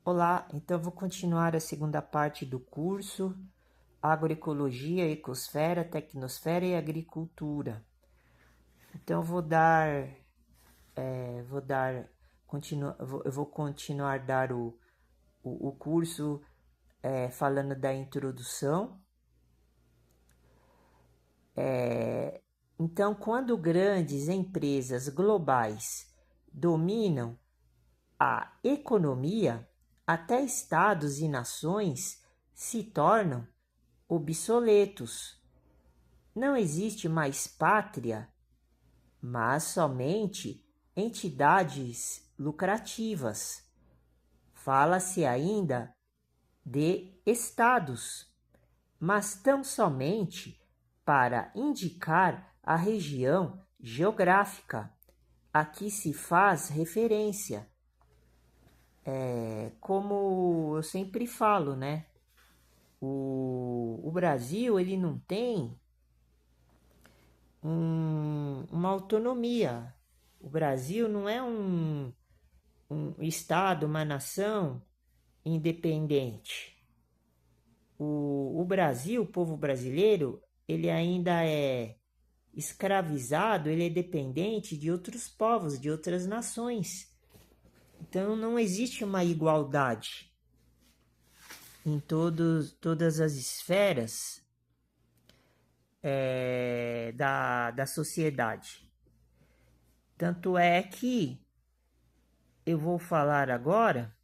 Olá, então vou continuar a segunda parte do curso Agroecologia, Ecosfera, Tecnosfera e Agricultura. Então eu vou continuar a dar o curso falando da introdução. Então, quando grandes empresas globais dominam a economia, até estados e nações se tornam obsoletos. Não existe mais pátria, mas somente entidades lucrativas. Fala-se ainda de estados, mas tão somente para indicar a região geográfica a que se faz referência. Como eu sempre falo, né? O Brasil ele não tem uma autonomia. O Brasil não é um estado, uma nação independente. O Brasil, o povo brasileiro, ele ainda é escravizado, ele é dependente de outros povos, de outras nações. Então não existe uma igualdade em todas as esferas da sociedade. Tanto é que eu vou falar agora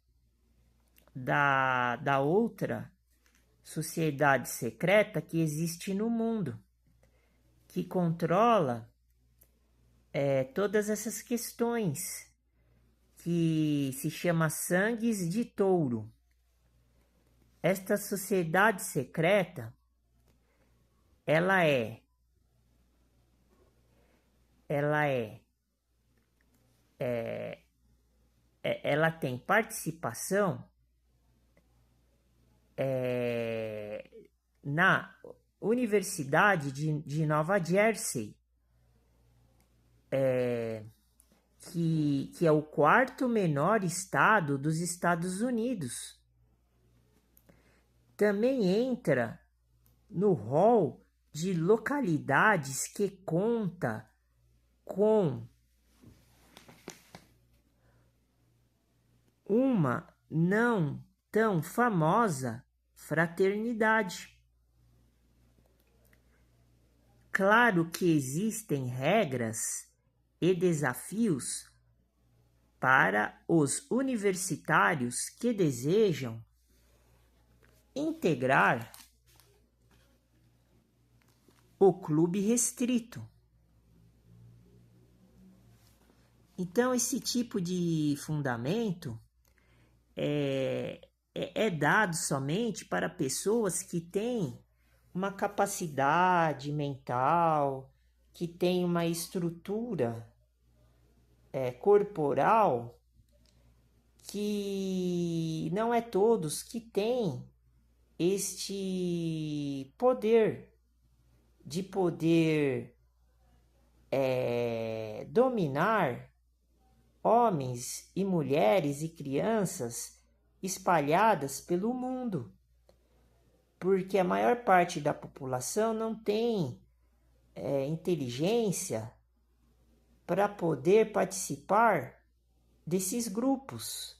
da outra sociedade secreta que existe no mundo, que controla todas essas questões, que se chama Sangues de Touro. Esta sociedade secreta, ela é ela tem participação na Universidade de Nova Jersey, que é o quarto menor estado dos Estados Unidos. Também entra no rol de localidades que conta com uma não tão famosa fraternidade. Claro que existem regras e desafios para os universitários que desejam integrar o clube restrito. Então, esse tipo de fundamento é dado somente para pessoas que têm uma capacidade mental, que têm uma estrutura corporal, que não é todos que têm este poder de poder dominar homens e mulheres e crianças espalhadas pelo mundo, porque a maior parte da população não tem inteligência para poder participar desses grupos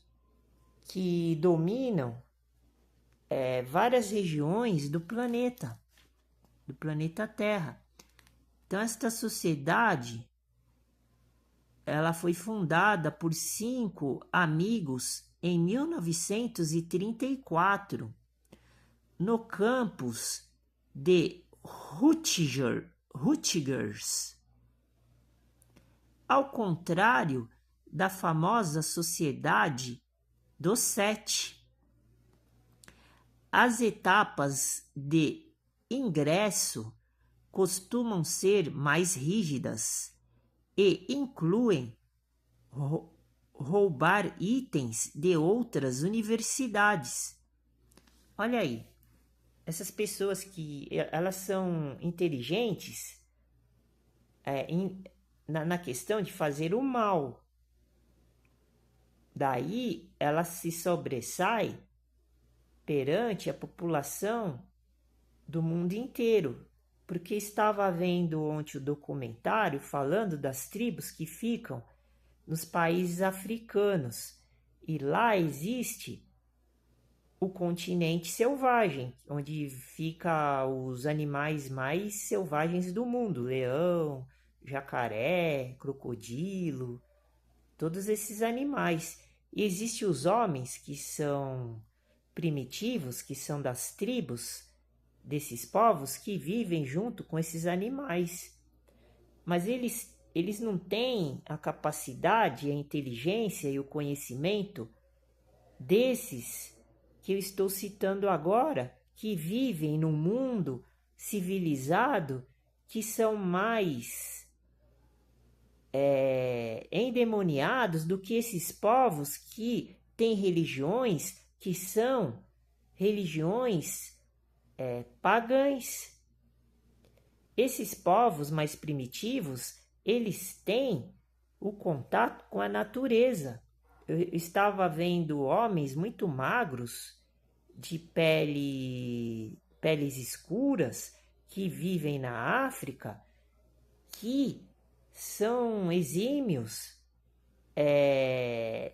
que dominam várias regiões do planeta Terra. Então, esta sociedade ela foi fundada por 5 amigos em 1934 no campus de Rutgers. Ao contrário da famosa Sociedade dos Sete, as etapas de ingresso costumam ser mais rígidas e incluem roubar itens de outras universidades. Olha aí, essas pessoas que elas são inteligentes na questão de fazer o mal. Daí ela se sobressai perante a população do mundo inteiro, porque estava vendo ontem o documentário falando das tribos que ficam nos países africanos, e lá existe o continente selvagem, onde fica os animais mais selvagens do mundo, leão, jacaré, crocodilo, todos esses animais. E existem os homens que são primitivos, que são das tribos desses povos que vivem junto com esses animais. Mas eles não têm a capacidade, a inteligência e o conhecimento desses que eu estou citando agora, que vivem num mundo civilizado, que são mais endemoniados do que esses povos que têm religiões que são religiões pagãs. Esses povos mais primitivos, eles têm o contato com a natureza. Eu estava vendo homens muito magros, de peles escuras, que vivem na África, que são exímios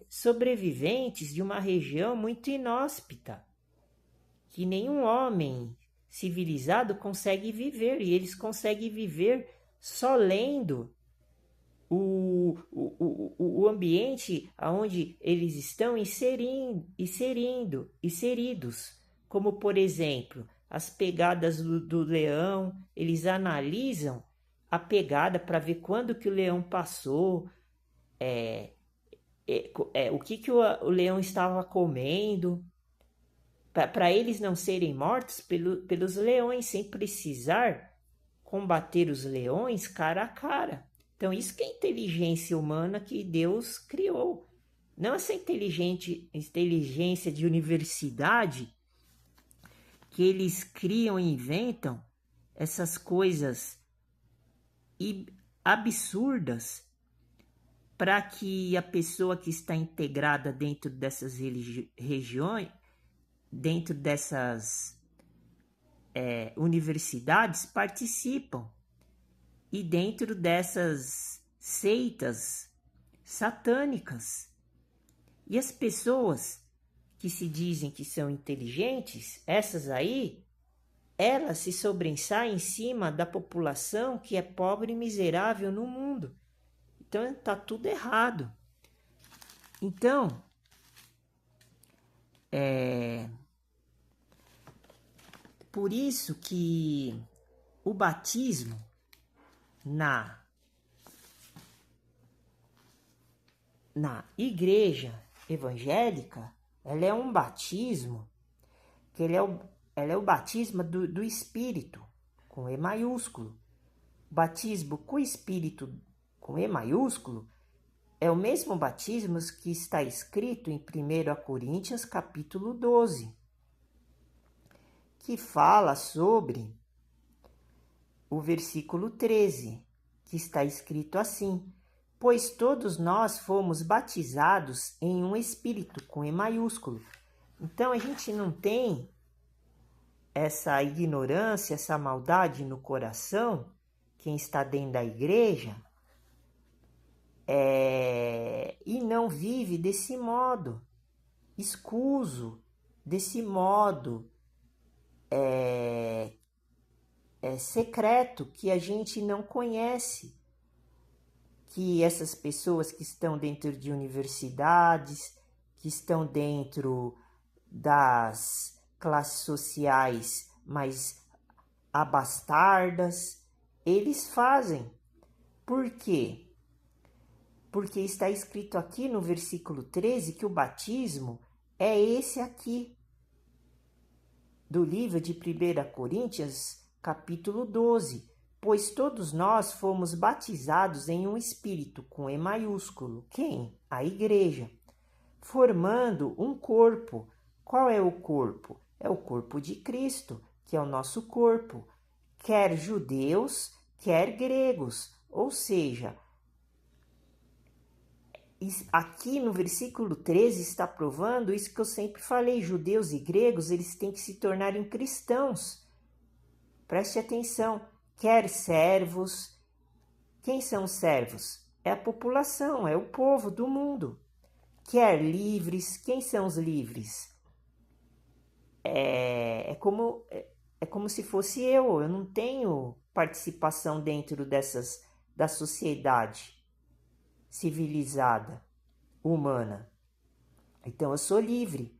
sobreviventes de uma região muito inóspita, que nenhum homem civilizado consegue viver, e eles conseguem viver só lendo o ambiente onde eles estão inseridos, como por exemplo, as pegadas do leão. Eles analisam a pegada para ver quando que o leão passou, o que o leão estava comendo, para eles não serem mortos pelos leões, sem precisar combater os leões cara a cara. Então, isso que é inteligência humana que Deus criou. Não essa inteligência de universidade que eles criam e inventam essas coisas absurdas para que a pessoa que está integrada dentro dessas regiões, dentro dessas universidades, participam. E dentro dessas seitas satânicas. E as pessoas que se dizem que são inteligentes, essas aí, elas se sobressaem em cima da população que é pobre e miserável no mundo. Então está tudo errado. Então, por isso que o batismo na igreja evangélica, ela é um batismo que ela é o batismo do Espírito, com E maiúsculo. O batismo com o Espírito, com E maiúsculo, é o mesmo batismo que está escrito em 1 Coríntios capítulo 12, que fala sobre o versículo 13, que está escrito assim: pois todos nós fomos batizados em um Espírito, com E maiúsculo. Então a gente não tem essa ignorância, essa maldade no coração, quem está dentro da igreja, e não vive desse modo, escuso, desse modo secreto, que a gente não conhece, que essas pessoas que estão dentro de universidades, que estão dentro das classes sociais mais abastardas, eles fazem. Por quê? Porque está escrito aqui no versículo 13 que o batismo é esse aqui, do livro de 1 Coríntios, capítulo 12. Pois todos nós fomos batizados em um Espírito, com E maiúsculo. Quem? A igreja. Formando um corpo. Qual é o corpo? É o corpo de Cristo, que é o nosso corpo. Quer judeus, quer gregos. Ou seja, aqui no versículo 13 está provando isso que eu sempre falei, judeus e gregos, eles têm que se tornarem cristãos. Preste atenção, quer servos. Quem são os servos? É a população, é o povo do mundo. Quer livres, quem são os livres? É como se fosse eu não tenho participação dentro da sociedade civilizada, humana. Então eu sou livre.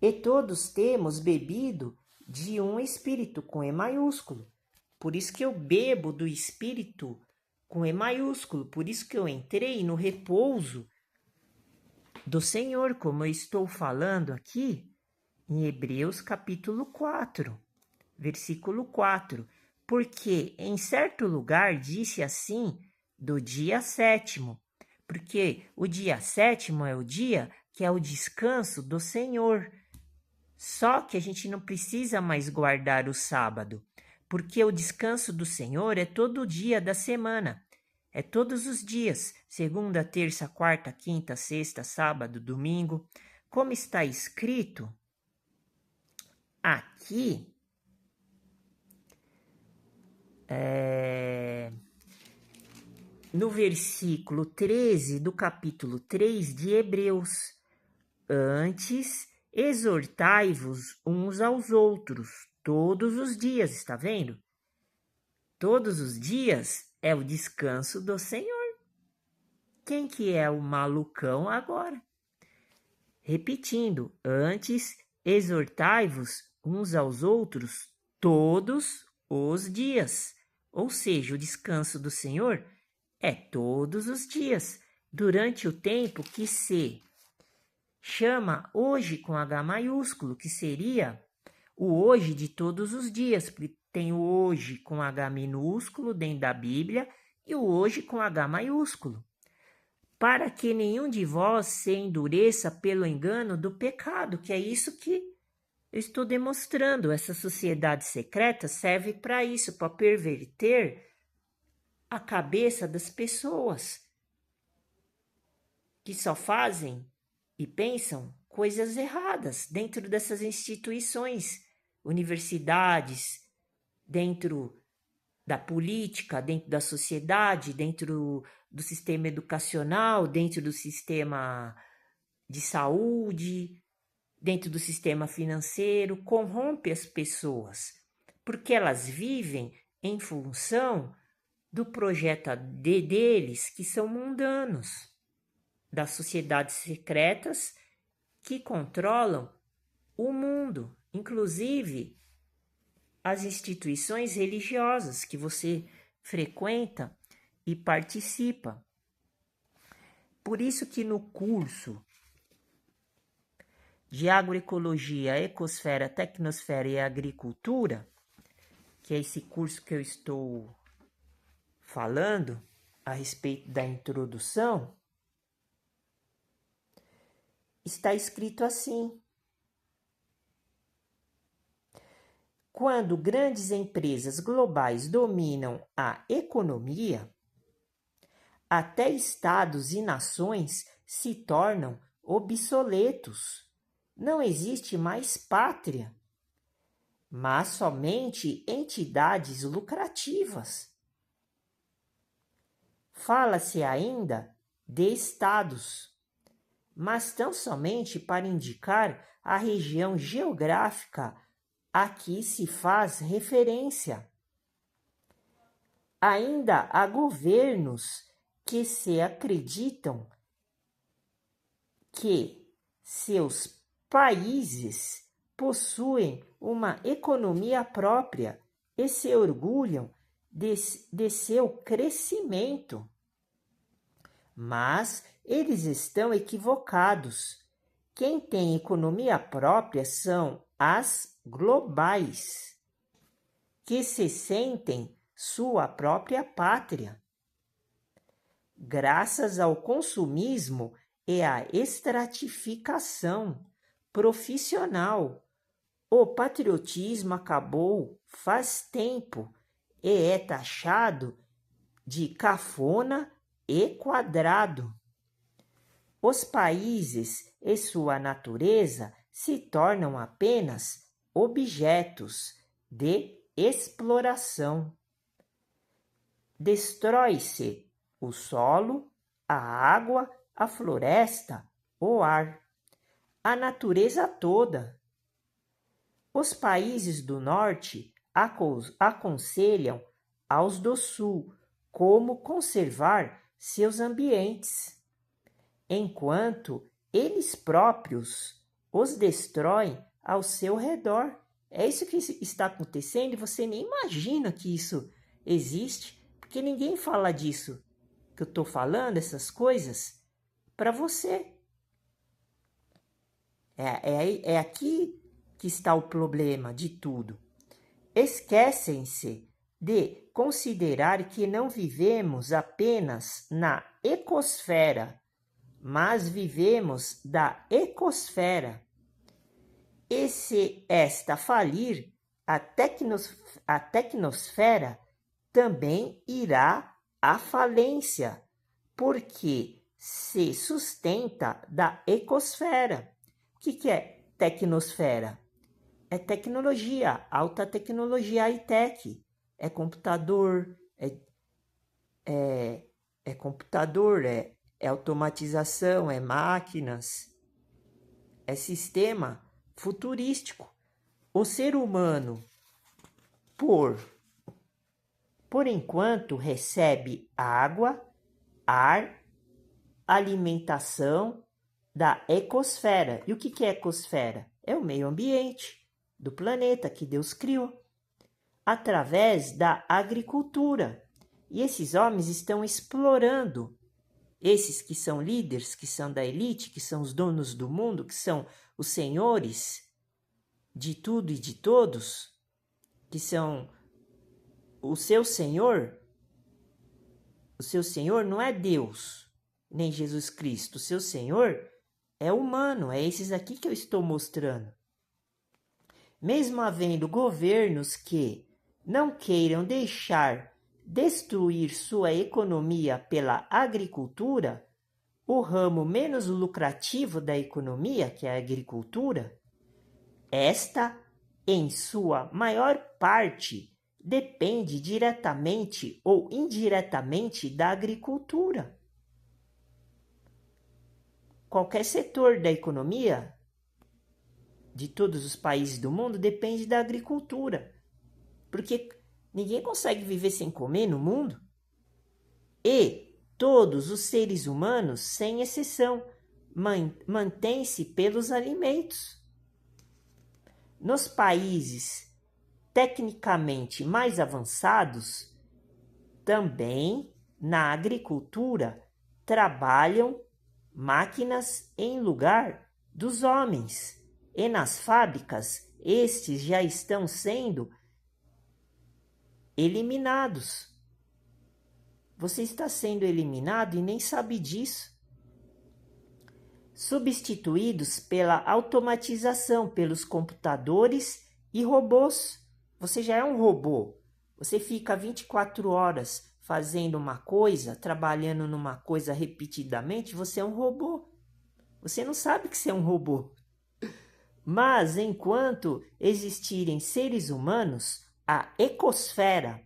E todos temos bebido de um espírito com E maiúsculo. Por isso que eu bebo do espírito com E maiúsculo. Por isso que eu entrei no repouso do Senhor, como eu estou falando aqui em Hebreus capítulo 4, versículo 4. Porque em certo lugar disse assim do dia 7º, porque o dia 7º é o dia que é o descanso do Senhor. Só que a gente não precisa mais guardar o sábado, porque o descanso do Senhor é todo dia da semana. É todos os dias, segunda, terça, quarta, quinta, sexta, sábado, domingo. Como está escrito aqui, no versículo 13 do capítulo 3 de Hebreus. Antes, exortai-vos uns aos outros todos os dias, está vendo? Todos os dias é o descanso do Senhor. Quem que é o malucão agora? Repetindo, antes, exortai-vos uns aos outros todos os dias. Ou seja, o descanso do Senhor é todos os dias, durante o tempo que se chama hoje com H maiúsculo, que seria o hoje de todos os dias, porque tem o hoje com H minúsculo dentro da Bíblia e o hoje com H maiúsculo. Para que nenhum de vós se endureça pelo engano do pecado, que é isso que eu estou demonstrando. Essa sociedade secreta serve para isso, para perverter a cabeça das pessoas que só fazem e pensam coisas erradas dentro dessas instituições, universidades, dentro da política, dentro da sociedade, dentro do sistema educacional, dentro do sistema de saúde, dentro do sistema financeiro, corrompe as pessoas, porque elas vivem em função do projeto deles, que são mundanos, das sociedades secretas que controlam o mundo, inclusive as instituições religiosas que você frequenta e participa. Por isso que no curso de agroecologia, ecosfera, tecnosfera e agricultura, que é esse curso que eu estou falando a respeito da introdução, está escrito assim: quando grandes empresas globais dominam a economia, até estados e nações se tornam obsoletos. Não existe mais pátria, mas somente entidades lucrativas. Fala-se ainda de estados, mas tão somente para indicar a região geográfica a que se faz referência. Ainda há governos que se acreditam que seus países possuem uma economia própria e se orgulham de seu crescimento. Mas eles estão equivocados. Quem tem economia própria são as globais, que se sentem sua própria pátria. Graças ao consumismo e à estratificação profissional, o patriotismo acabou faz tempo e é taxado de cafona e quadrado. os países e sua natureza se tornam apenas objetos de exploração. Destrói-se o solo, a água, a floresta, o ar, a natureza toda. Os países do norte aconselham aos do sul como conservar seus ambientes, enquanto eles próprios os destroem ao seu redor. É isso que está acontecendo e você nem imagina que isso existe, porque ninguém fala disso, que eu estou falando, essas coisas, para você. É aqui que está o problema de tudo. Esquecem-se de considerar que não vivemos apenas na ecosfera, mas vivemos da ecosfera. E se esta falir, a tecnosfera também irá à falência, porque se sustenta da ecosfera. O que é tecnosfera? É tecnologia, alta tecnologia, high-tech. É computador, é automatização, é máquinas, é sistema futurístico. O ser humano, por enquanto, recebe água, ar, alimentação da ecosfera. E o que é ecosfera? É o meio ambiente do planeta que Deus criou, através da agricultura. E esses homens estão explorando, esses que são líderes, que são da elite, que são os donos do mundo, que são os senhores de tudo e de todos, que são o seu Senhor. O seu Senhor não é Deus, nem Jesus Cristo. O seu Senhor é humano, é esses aqui que eu estou mostrando. Mesmo havendo governos que não queiram deixar destruir sua economia pela agricultura, o ramo menos lucrativo da economia, que é a agricultura, esta, em sua maior parte, depende diretamente ou indiretamente da agricultura. Qualquer setor da economia de todos os países do mundo depende da agricultura, porque ninguém consegue viver sem comer no mundo. E todos os seres humanos, sem exceção, mantêm-se pelos alimentos. Nos países tecnicamente mais avançados, também na agricultura trabalham máquinas em lugar dos homens. E nas fábricas, estes já estão sendo eliminados. Você está sendo eliminado e nem sabe disso. Substituídos pela automatização, pelos computadores e robôs. Você já é um robô. Você fica 24 horas fazendo uma coisa, trabalhando numa coisa repetidamente, você é um robô. Você não sabe que você é um robô. Mas enquanto existirem seres humanos, a ecosfera,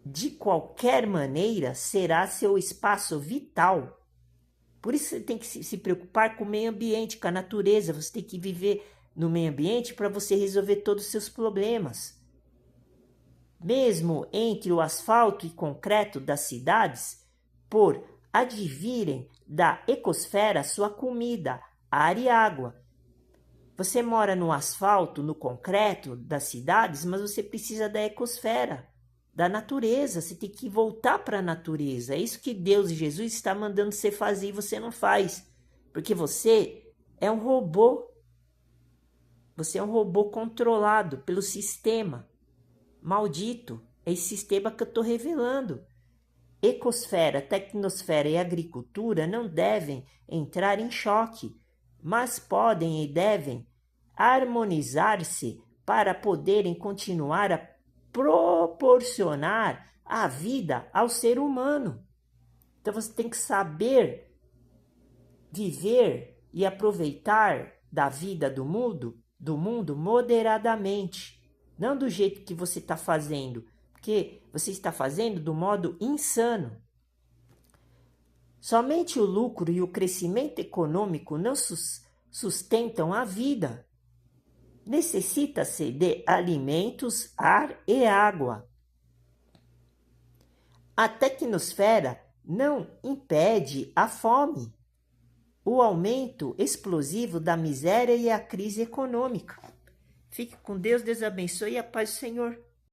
de qualquer maneira, será seu espaço vital. Por isso você tem que se preocupar com o meio ambiente, com a natureza. Você tem que viver no meio ambiente para você resolver todos os seus problemas. Mesmo entre o asfalto e concreto das cidades, por advirem da ecosfera sua comida, ar e água. Você mora no asfalto, no concreto das cidades, mas você precisa da ecosfera, da natureza. Você tem que voltar para a natureza. É isso que Deus e Jesus está mandando você fazer e você não faz. Porque você é um robô. Você é um robô controlado pelo sistema maldito. É esse sistema que eu estou revelando. Ecosfera, tecnosfera e agricultura não devem entrar em choque, mas podem e devem harmonizar-se para poderem continuar a proporcionar a vida ao ser humano. Então você tem que saber viver e aproveitar da vida do mundo moderadamente, não do jeito que você está fazendo, porque você está fazendo do modo insano. Somente o lucro e o crescimento econômico não sustentam a vida. Necessita-se de alimentos, ar e água. A tecnosfera não impede a fome, o aumento explosivo da miséria e a crise econômica. Fique com Deus, Deus abençoe e a paz do Senhor.